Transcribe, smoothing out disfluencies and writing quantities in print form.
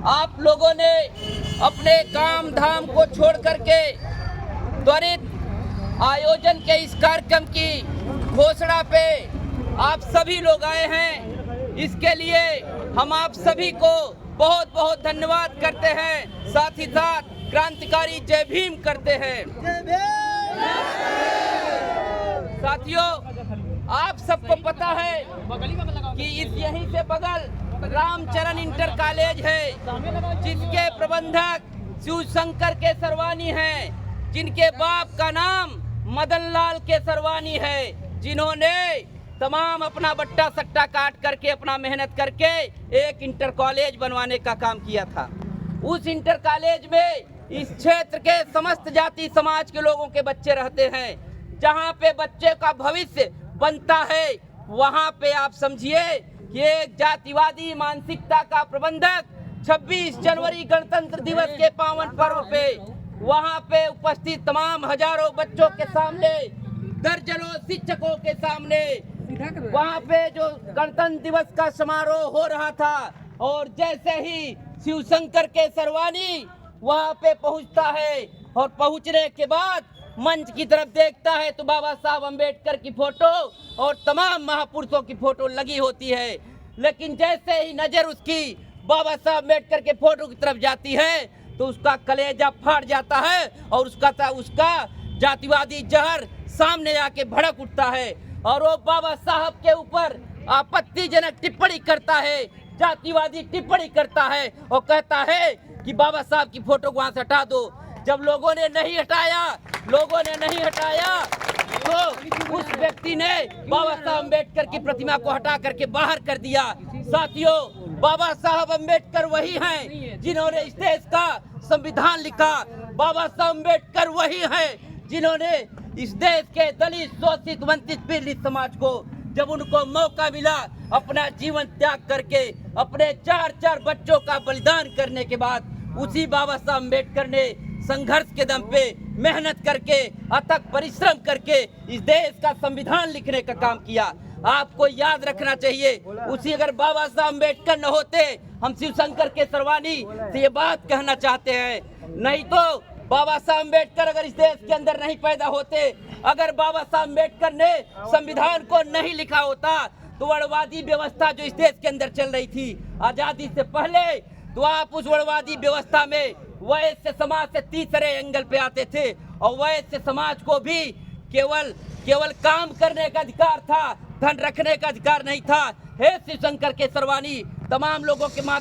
आप लोगों ने अपने काम धाम को छोड़ करके त्वरित आयोजन के इस कार्यक्रम की घोषणा पे आप सभी लोग आए हैं। इसके लिए हम आप सभी को बहुत बहुत धन्यवाद करते हैं, साथ ही साथ क्रांतिकारी जय भीम करते हैं। साथियों, आप सबको पता है कि इस यहीं से बगल रामचरण इंटर कॉलेज है, जिसके प्रबंधक शिवशंकर केसरवानी हैं, जिनके बाप का नाम मदन लाल केसरवानी है, जिन्होंने तमाम अपना बट्टा सट्टा काट करके अपना मेहनत करके एक इंटर कॉलेज बनवाने का काम किया था। उस इंटर कॉलेज में इस क्षेत्र के समस्त जाति समाज के लोगों के बच्चे रहते हैं। जहाँ पे बच्चे का भविष्य बनता है, वहाँ पे आप समझिए कि एक जातिवादी मानसिकता का प्रबंधक 26 जनवरी गणतंत्र दिवस के पावन पर्व पे वहाँ पे उपस्थित तमाम हजारों बच्चों के सामने, दर्जनों शिक्षकों के सामने वहाँ पे जो गणतंत्र दिवस का समारोह हो रहा था, और जैसे ही शिवशंकर केसरवानी वहाँ पे पहुँचता है और पहुँचने के बाद मंच की तरफ देखता है तो बाबा साहब अम्बेडकर की फोटो और तमाम महापुरुषों की फोटो लगी होती है। लेकिन जैसे ही नजर उसकी बाबा साहब अम्बेडकर के फोटो की तरफ जाती है तो उसका कलेजा फाड़ जाता है और उसका जातिवादी जहर सामने आके भड़क उठता है और वो बाबा साहब के ऊपर आपत्तिजनक टिप्पणी करता है, जातिवादी टिप्पणी करता है और कहता है कि बाबा साहब की फोटो को वहां से हटा दो। जब लोगों ने नहीं हटाया तो उस व्यक्ति ने बाबा साहब अम्बेडकर की प्रतिमा को हटा करके बाहर कर दिया। साथियों, बाबा साहब अम्बेडकर वही हैं जिन्होंने इस देश का संविधान लिखा। बाबा साहब अम्बेडकर वही हैं जिन्होंने इस देश के दलित, शोषित, वंचित, पीड़ित समाज को जब उनको मौका मिला अपना जीवन त्याग करके अपने 4 बच्चों का बलिदान करने के बाद उसी बाबा साहब अम्बेडकर ने संघर्ष के दम पे मेहनत करके अथक परिश्रम करके इस देश का संविधान लिखने का काम किया। आपको याद रखना चाहिए, उसी अगर बाबा साहब अम्बेडकर न होते, हम शिवशंकर केसरवानी से ये बात कहना चाहते हैं, नहीं तो बाबा साहब अम्बेडकर अगर इस देश के अंदर नहीं पैदा होते, अगर बाबा साहब अम्बेडकर ने संविधान को नहीं लिखा होता तो वर्णवादी व्यवस्था जो इस देश के अंदर चल रही थी आजादी से पहले, तो आप उस वर्णवादी व्यवस्था में वैश्य समाज से तीसरे एंगल पे आते थे और वैश्य समाज को भी केवल काम करने का अधिकार था, धन रखने का अधिकार नहीं था। हे शिवशंकर केसरवानी, तमाम लोगों के